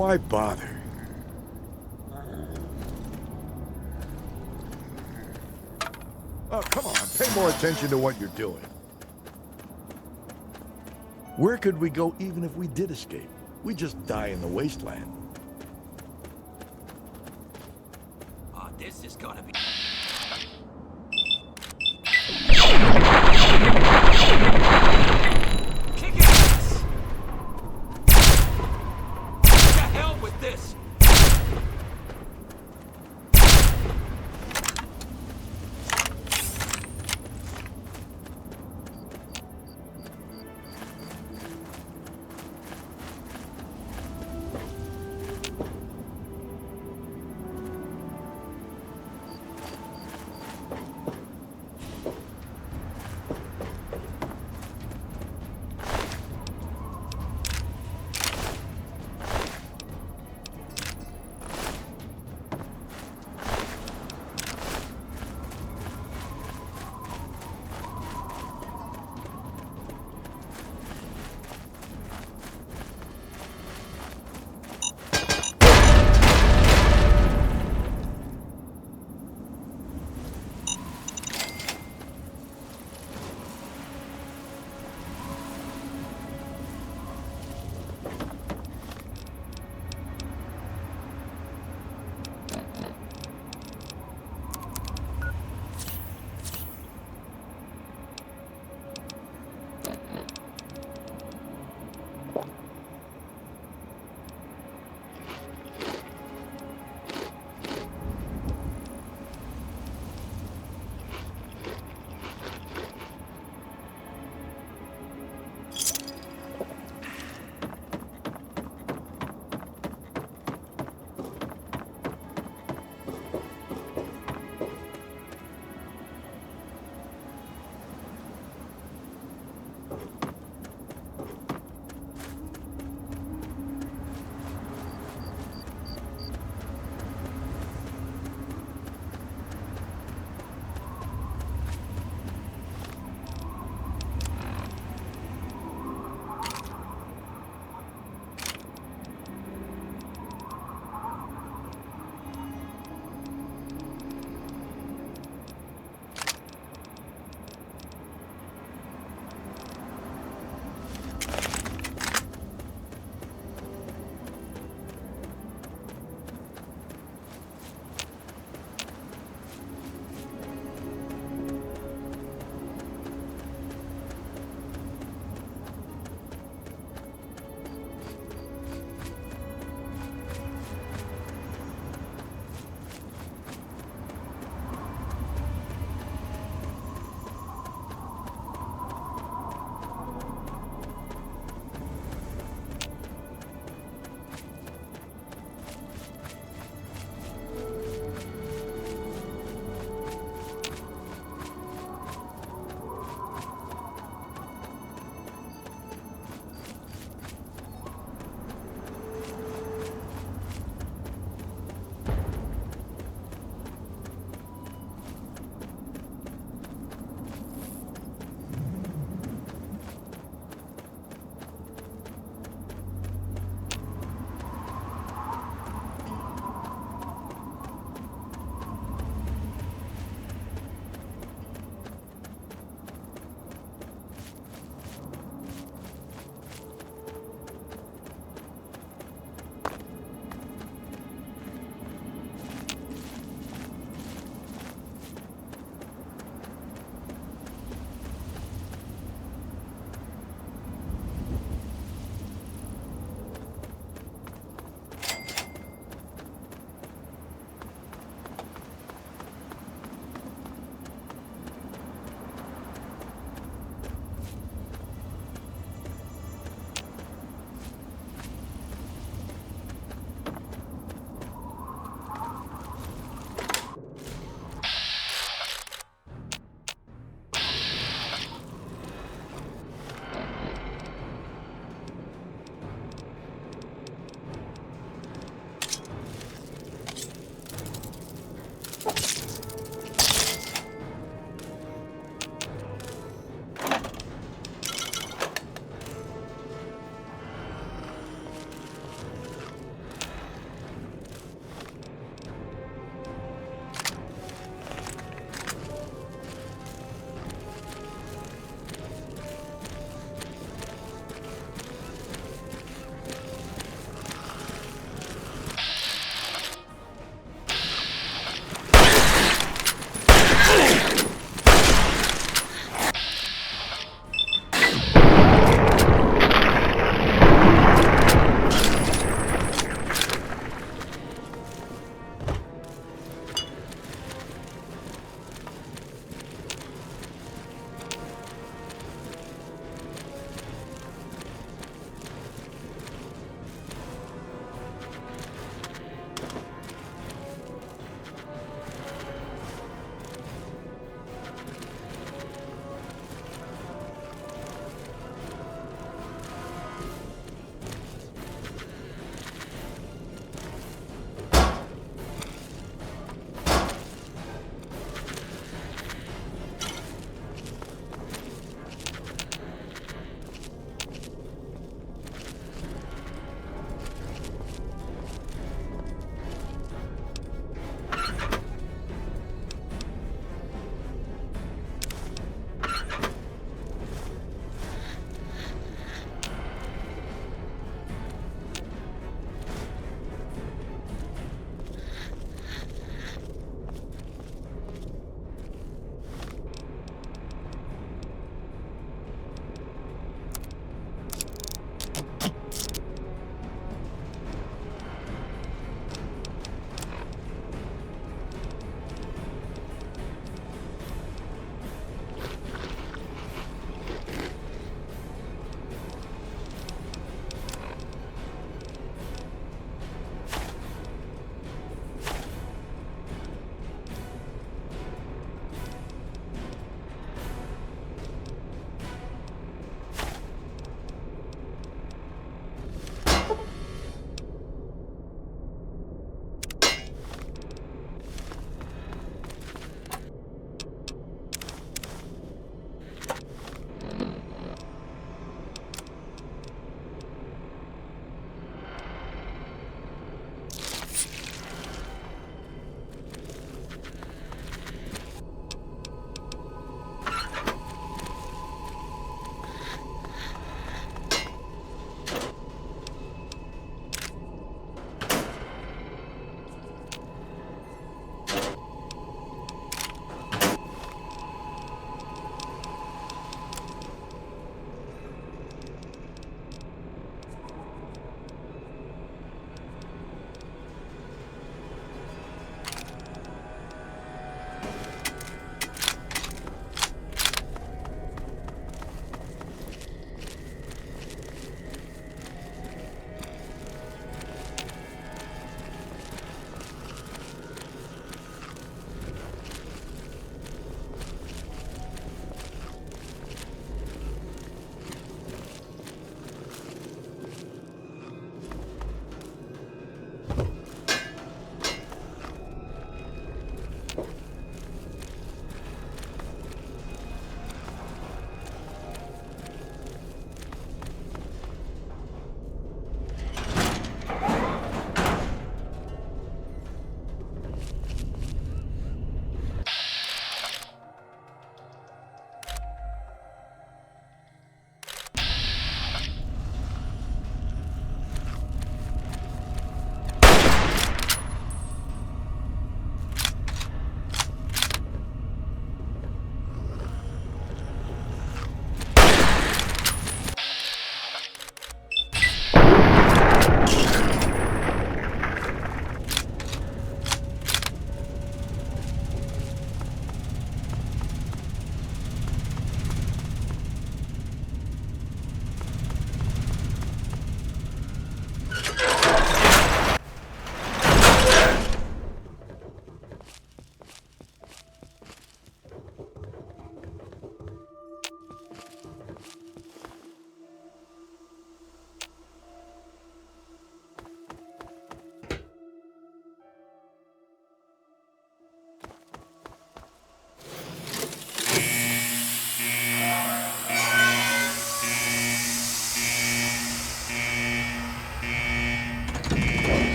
Why bother? Oh, come on, pay more attention to what you're doing. Where could we go even if we did escape? We'd just die in the wasteland. Oh, this is gonna be... Kick his ass! To hell with this!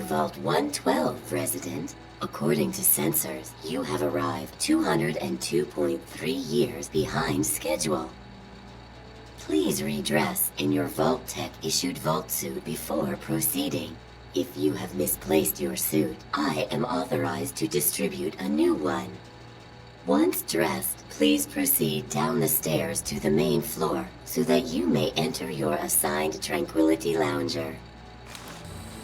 Vault 112, resident. According to sensors, you have arrived 202.3 years behind schedule. Please redress in your Vault Tech issued Vault suit before proceeding. If you have misplaced your suit, I am authorized to distribute a new one. Once dressed, please proceed down the stairs to the main floor so that you may enter your assigned Tranquility Lounger.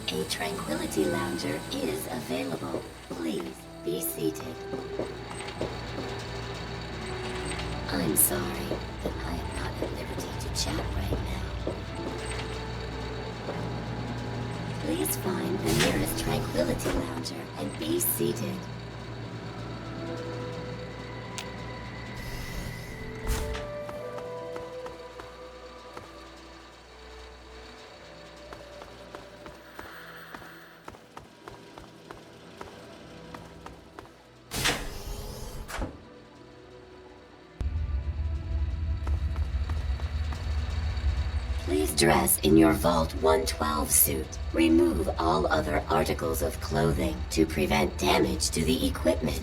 A Tranquility Lounger is available. Please be seated. I'm sorry, but I am not at liberty to chat right now. Please find the nearest Tranquility Lounger and be seated. Please dress in your Vault 112 suit. Remove all other articles of clothing to prevent damage to the equipment.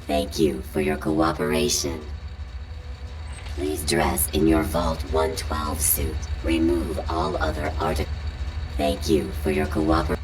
Thank you for your cooperation. Please dress in your Vault 112 suit. Remove all other articles. Thank you for your cooperation.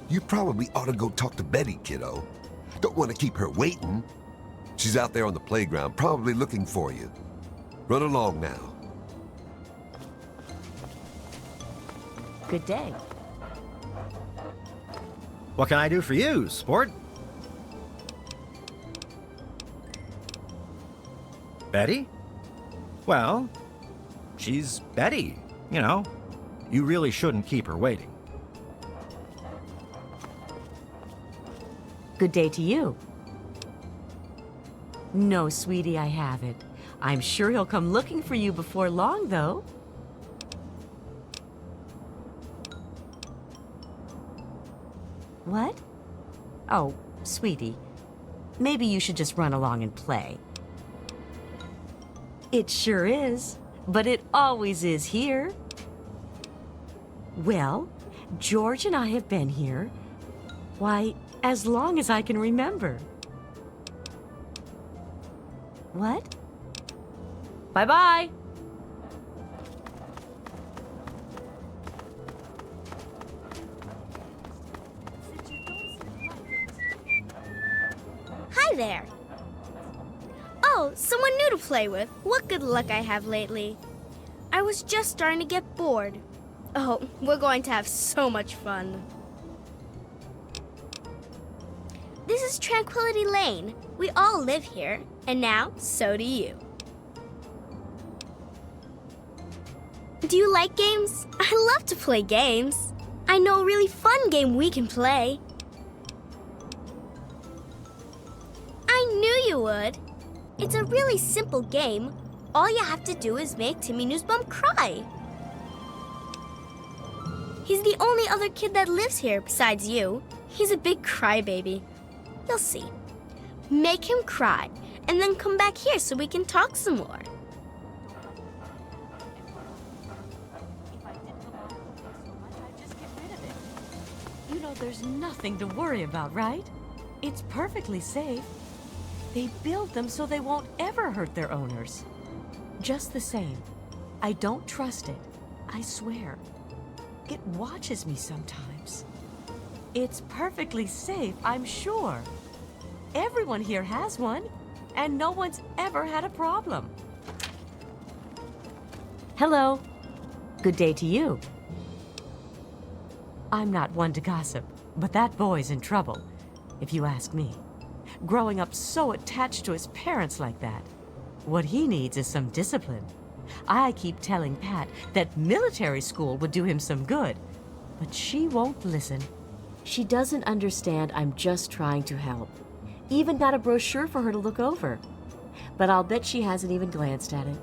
You probably ought to go talk to Betty, kiddo. Don't want to keep her waiting. She's out there on the playground, probably looking for you. Run along now. Good day. What can I do for you, sport? Betty? Well, she's Betty, you know. You really shouldn't keep her waiting. Good day to you. No, sweetie, I haven't. I'm sure he'll come looking for you before long, though. What? Oh, sweetie, maybe you should just run along and play. It sure is, but it always is here. Well, George and I have been here, why, as long as I can remember. What? Bye-bye. Hi there. Oh, someone new to play with. What good luck I have lately. I was just starting to get bored. Oh, we're going to have so much fun. This is Tranquility Lane. We all live here, and now so do you. Do you like games? I love to play games. I know a really fun game we can play. I knew you would. It's a really simple game. All you have to do is make Timmy Newsbum cry. He's the only other kid that lives here besides you. He's a big crybaby. You'll see. Make him cry, and then come back here so we can talk some more. You know, there's nothing to worry about, right? It's perfectly safe. They build them so they won't ever hurt their owners. Just the same, I don't trust it. I swear. It watches me sometimes. It's perfectly safe, I'm sure. Everyone here has one, and no one's ever had a problem. Hello. Good day to you. I'm not one to gossip, but that boy's in trouble, if you ask me. Growing up so attached to his parents like that. What he needs is some discipline. I keep telling Pat that military school would do him some good, but she won't listen. She doesn't understand I'm just trying to help. Even got a brochure for her to look over. But I'll bet she hasn't even glanced at it.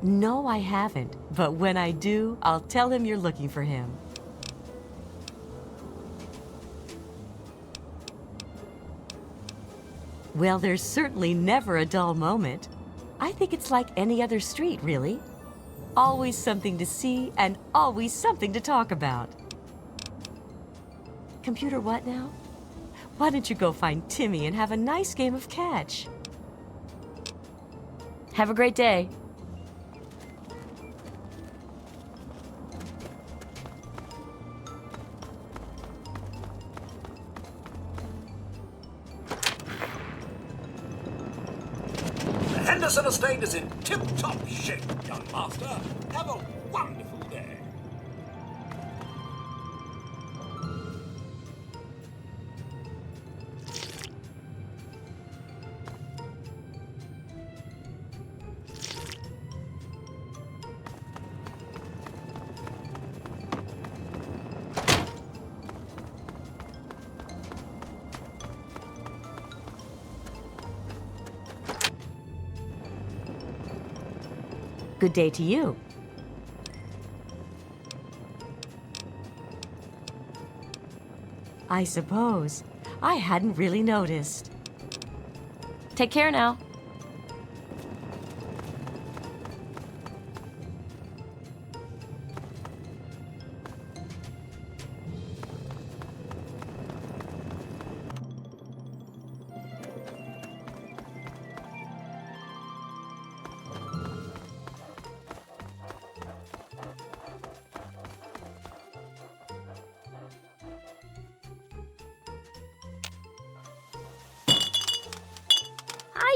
No, I haven't. But when I do, I'll tell him you're looking for him. Well, there's certainly never a dull moment. I think it's like any other street, really. Always something to see and always something to talk about. Computer what now? Why don't you go find Timmy and have a nice game of catch? Have a great day. The Henderson estate is in tip-top shape, young master. Have a wonderful day. Good day to you. I suppose. I hadn't really noticed. Take care now.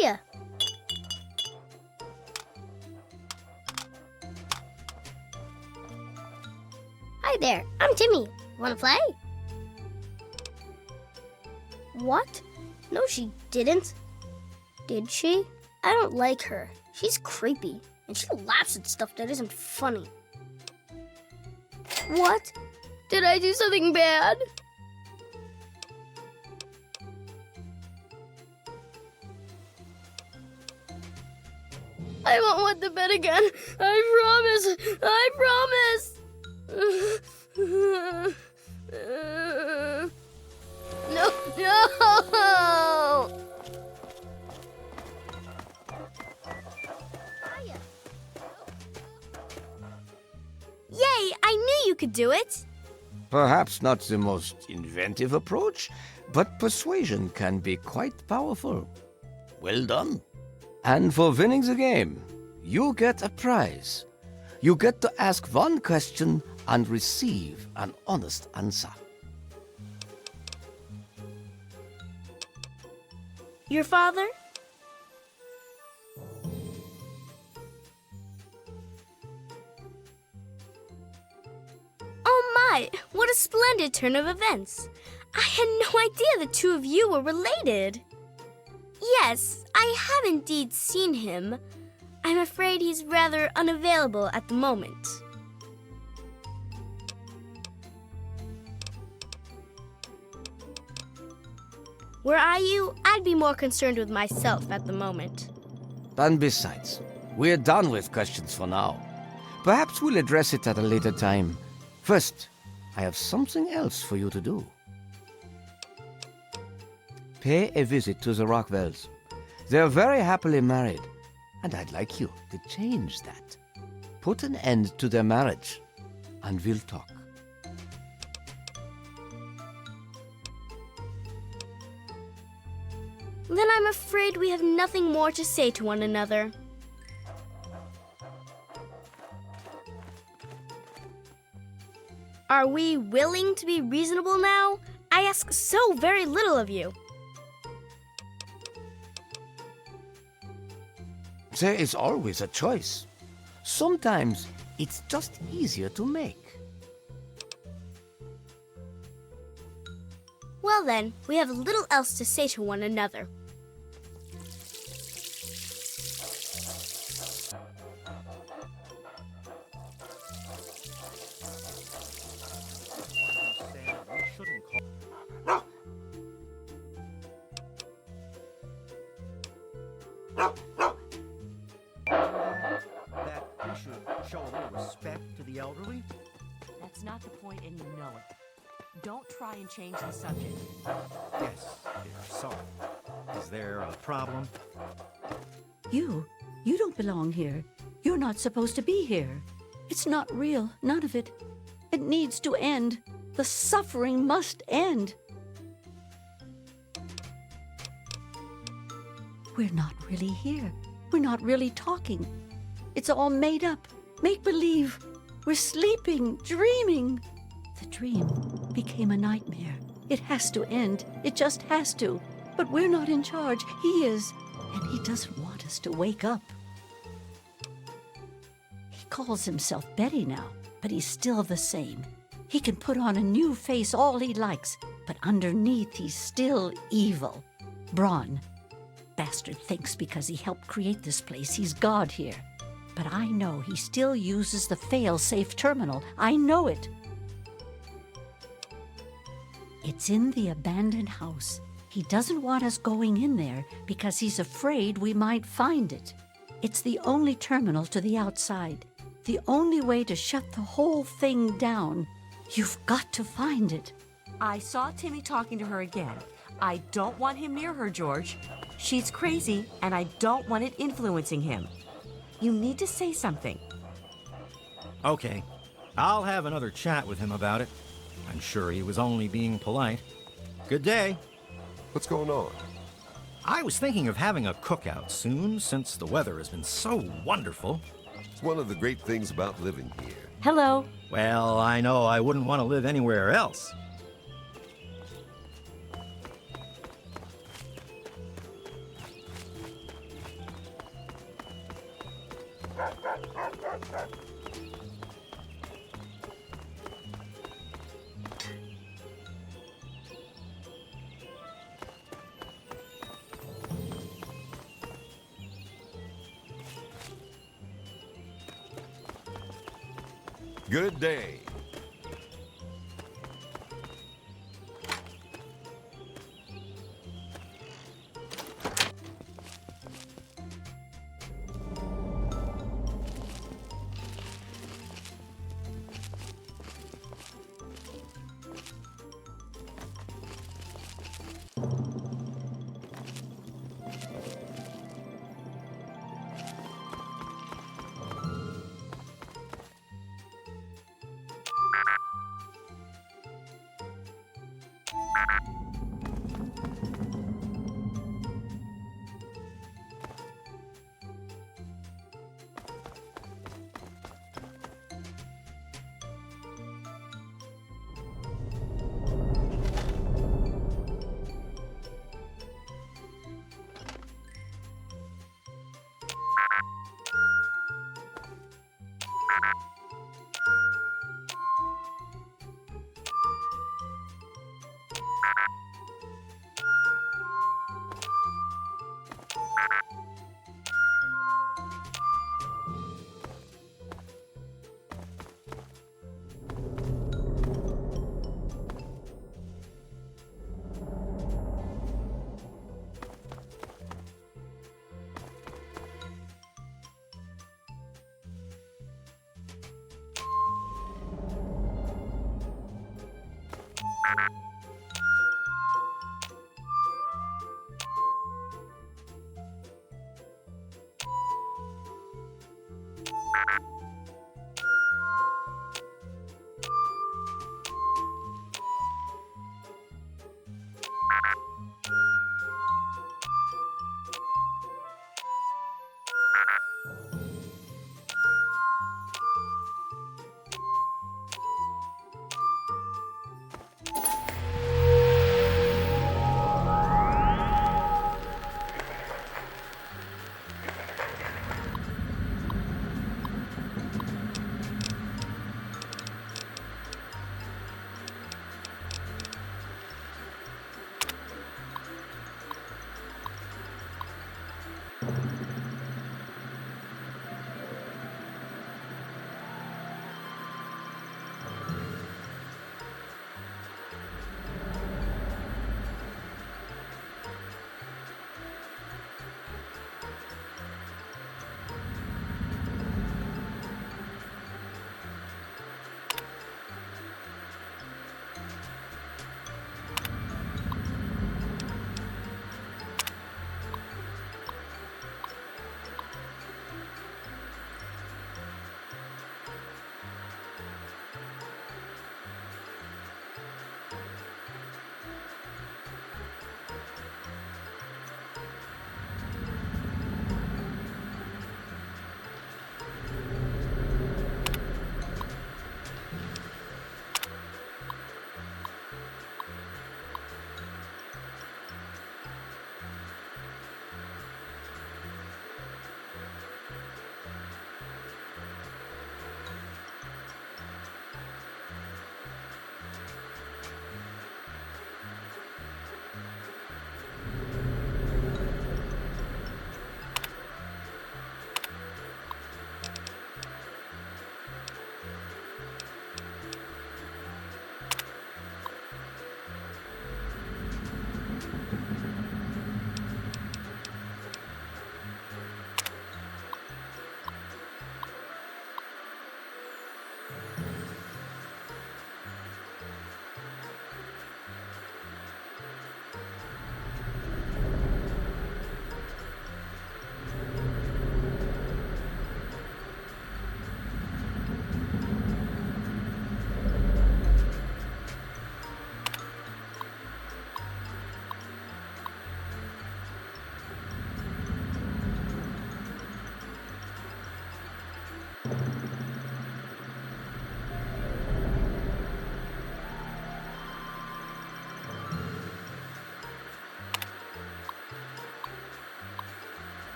Hiya. Hi there, I'm Timmy. Wanna play? What? No, she didn't. Did she? I don't like her. She's creepy, and she laughs at stuff that isn't funny. What? Did I do something bad? I won't wet the bed again. I promise. I promise. No, no. Yay, I knew you could do it. Perhaps not the most inventive approach, but persuasion can be quite powerful. Well done. And for winning the game, you get a prize. You get to ask one question and receive an honest answer. Your father? Oh my, what a splendid turn of events. I had no idea the two of you were related. Yes, I have indeed seen him. I'm afraid he's rather unavailable at the moment. Were I you, I'd be more concerned with myself at the moment. And besides, we're done with questions for now. Perhaps we'll address it at a later time. First, I have something else for you to do. Pay a visit to the Rockwells. They're very happily married, and I'd like you to change that. Put an end to their marriage, and we'll talk. Then I'm afraid we have nothing more to say to one another. Are we willing to be reasonable now? I ask so very little of you. There is always a choice. Sometimes it's just easier to make. Well then, we have little else to say to one another. That we should show a little respect to the elderly? That's not the point, and you know it. Don't try and change the subject. Yes, dear, sorry. Is there a problem? You don't belong here. You're not supposed to be here. It's not real, none of it. It needs to end. The suffering must end. We're not really here. We're not really talking. It's all made up. Make believe. We're sleeping, dreaming. The dream became a nightmare. It has to end. It just has to. But we're not in charge. He is. And he doesn't want us to wake up. He calls himself Betty now, but he's still the same. He can put on a new face all he likes, but underneath he's still evil. Braun. Bastard thinks because he helped create this place, he's God here. But I know he still uses the fail-safe terminal. I know it. It's in the abandoned house. He doesn't want us going in there because he's afraid we might find it. It's the only terminal to the outside. The only way to shut the whole thing down. You've got to find it. I saw Timmy talking to her again. I don't want him near her, George. She's crazy, and I don't want it influencing him. You need to say something. Okay, I'll have another chat with him about it. I'm sure he was only being polite. Good day. What's going on? I was thinking of having a cookout soon, since the weather has been so wonderful. It's one of the great things about living here. Hello. Well, I know I wouldn't want to live anywhere else. Good day.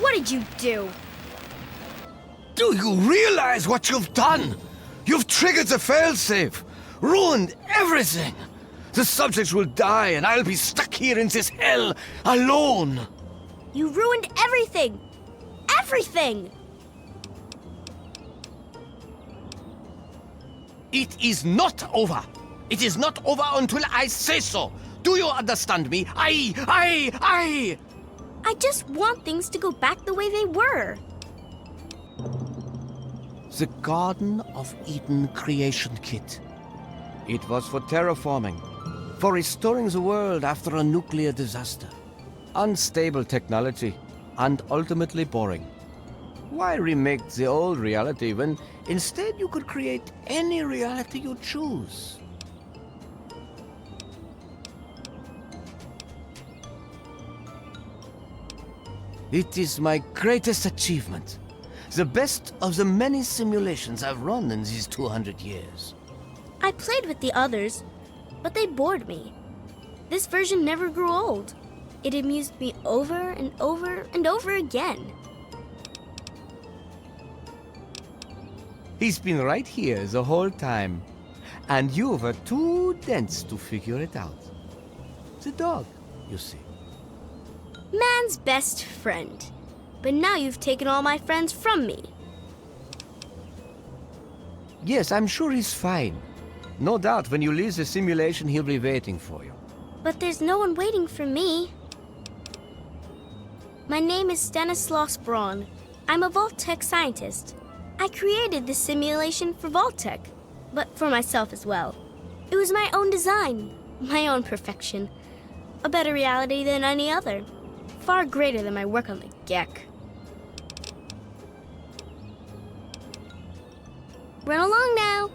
What did you do? Do you realize what you've done? You've triggered the failsafe, ruined everything. The subjects will die and I'll be stuck here in this hell alone. You ruined everything! Everything! It is not over. It is not over until I say so. Do you understand me? I just want things to go back the way they were. The Garden of Eden creation kit. It was for terraforming, for restoring the world after a nuclear disaster. Unstable technology, and ultimately boring. Why remake the old reality when instead you could create any reality you choose? It is my greatest achievement. The best of the many simulations I've run in these 200 years. I played with the others, but they bored me. This version never grew old. It amused me over and over and over again. He's been right here the whole time, and you were too dense to figure it out. The dog, you see. Man's best friend. But now you've taken all my friends from me. Yes, I'm sure he's fine. No doubt when you leave the simulation, he'll be waiting for you. But there's no one waiting for me. My name is Stanislaus Braun. I'm a Vault-Tec scientist. I created this simulation for Vault-Tec, but for myself as well. It was my own design, my own perfection. A better reality than any other. Far greater than my work on the Gek. Run along now.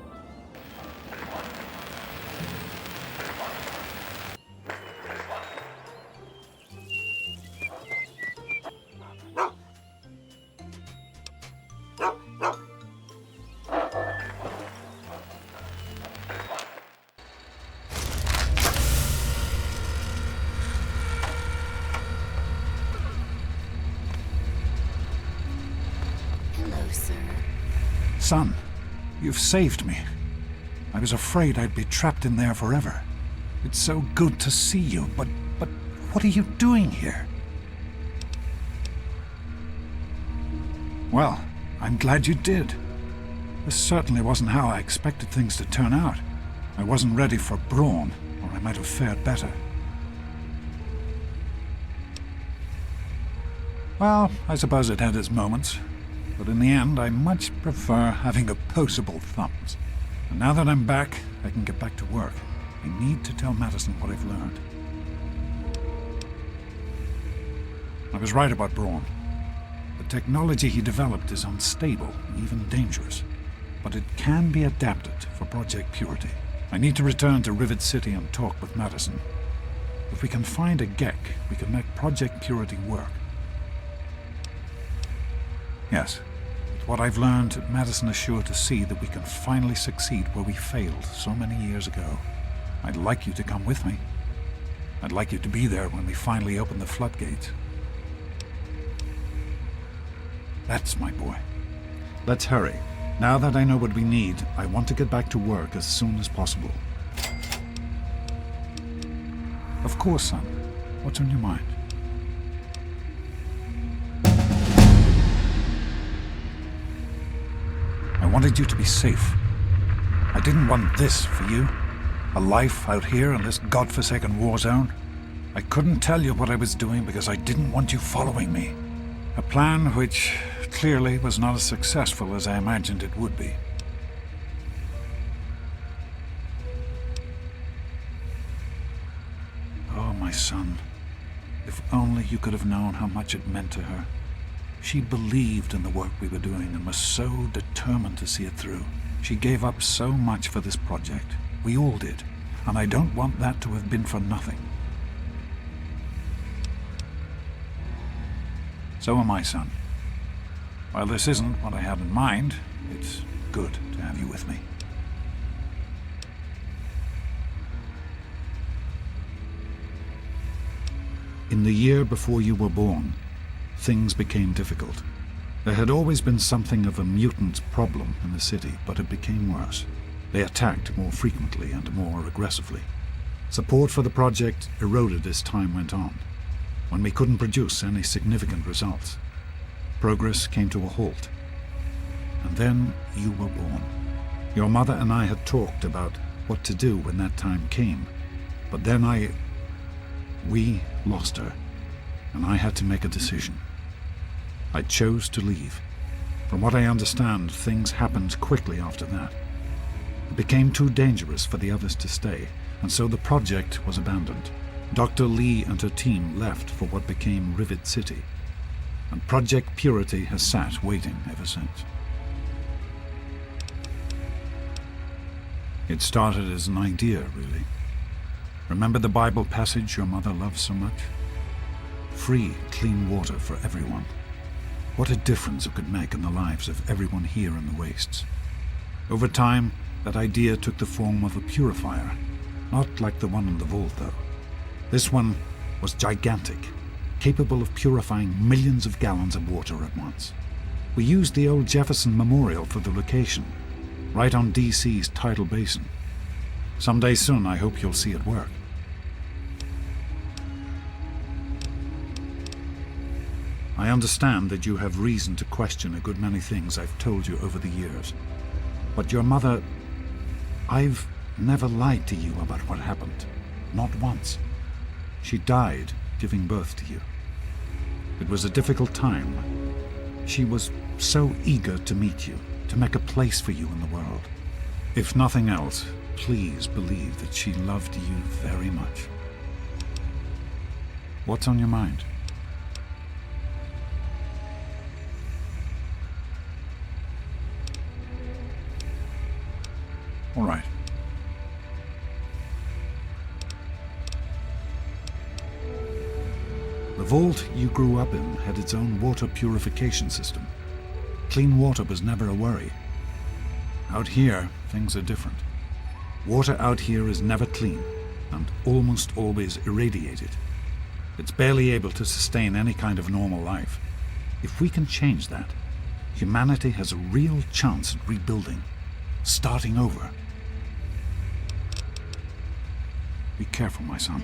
Hello, sir. Son, you've saved me. I was afraid I'd be trapped in there forever. It's so good to see you, but what are you doing here? Well, I'm glad you did. This certainly wasn't how I expected things to turn out. I wasn't ready for Brawn, or I might have fared better. Well, I suppose it had its moments. But in the end, I much prefer having opposable thumbs. And now that I'm back, I can get back to work. I need to tell Madison what I've learned. I was right about Braun. The technology he developed is unstable, even dangerous. But it can be adapted for Project Purity. I need to return to Rivet City and talk with Madison. If we can find a Gek, we can make Project Purity work. Yes. With what I've learned, Madison is sure to see that we can finally succeed where we failed so many years ago. I'd like you to come with me. I'd like you to be there when we finally open the floodgates. That's my boy. Let's hurry. Now that I know what we need, I want to get back to work as soon as possible. Of course, son. What's on your mind? I wanted you to be safe. I didn't want this for you. A life out here in this godforsaken war zone. I couldn't tell you what I was doing because I didn't want you following me. A plan which clearly was not as successful as I imagined it would be. Oh, my son. If only you could have known how much it meant to her. She believed in the work we were doing and was so determined to see it through. She gave up so much for this project. We all did. And I don't want that to have been for nothing. So am I, son. While this isn't what I had in mind, it's good to have you with me. In the year before you were born, things became difficult. There had always been something of a mutant problem in the city, but it became worse. They attacked more frequently and more aggressively. Support for the project eroded as time went on. When we couldn't produce any significant results, progress came to a halt. And then you were born. Your mother and I had talked about what to do when that time came, but then we lost her, and I had to make a decision. I chose to leave. From what I understand, things happened quickly after that. It became too dangerous for the others to stay, and so the project was abandoned. Dr. Lee and her team left for what became Rivet City, and Project Purity has sat waiting ever since. It started as an idea, really. Remember the Bible passage your mother loves so much? Free, clean water for everyone. What a difference it could make in the lives of everyone here in the wastes. Over time, that idea took the form of a purifier, not like the one in the vault, though. This one was gigantic, capable of purifying millions of gallons of water at once. We used the old Jefferson Memorial for the location, right on DC's tidal basin. Someday soon, I hope you'll see it work. I understand that you have reason to question a good many things I've told you over the years. But your mother... I've never lied to you about what happened. Not once. She died giving birth to you. It was a difficult time. She was so eager to meet you, to make a place for you in the world. If nothing else, please believe that she loved you very much. What's on your mind? All right. The vault you grew up in had its own water purification system. Clean water was never a worry. Out here, things are different. Water out here is never clean, and almost always irradiated. It's barely able to sustain any kind of normal life. If we can change that, humanity has a real chance at rebuilding, starting over. Be careful, my son.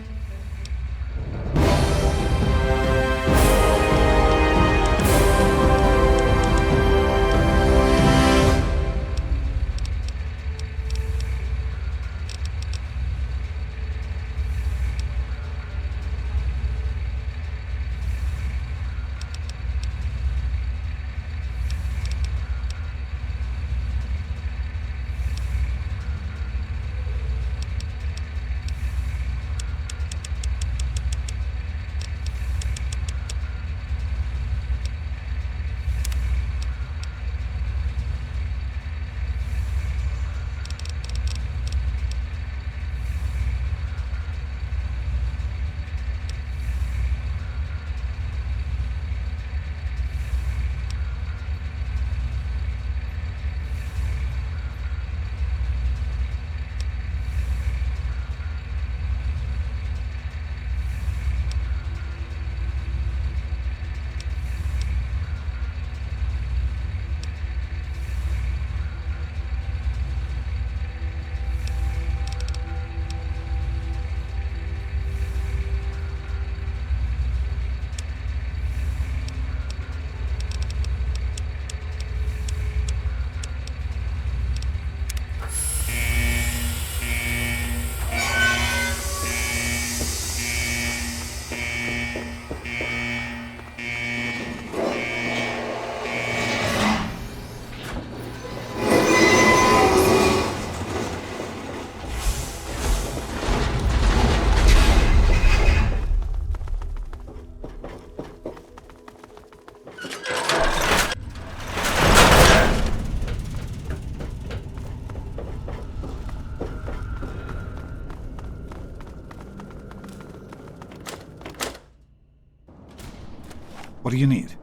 What do you need?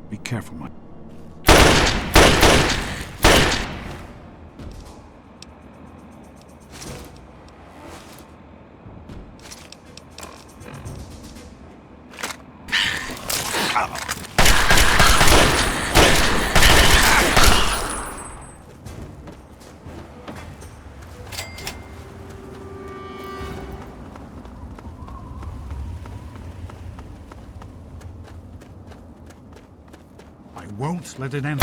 Be careful, Mike. I won't let it end.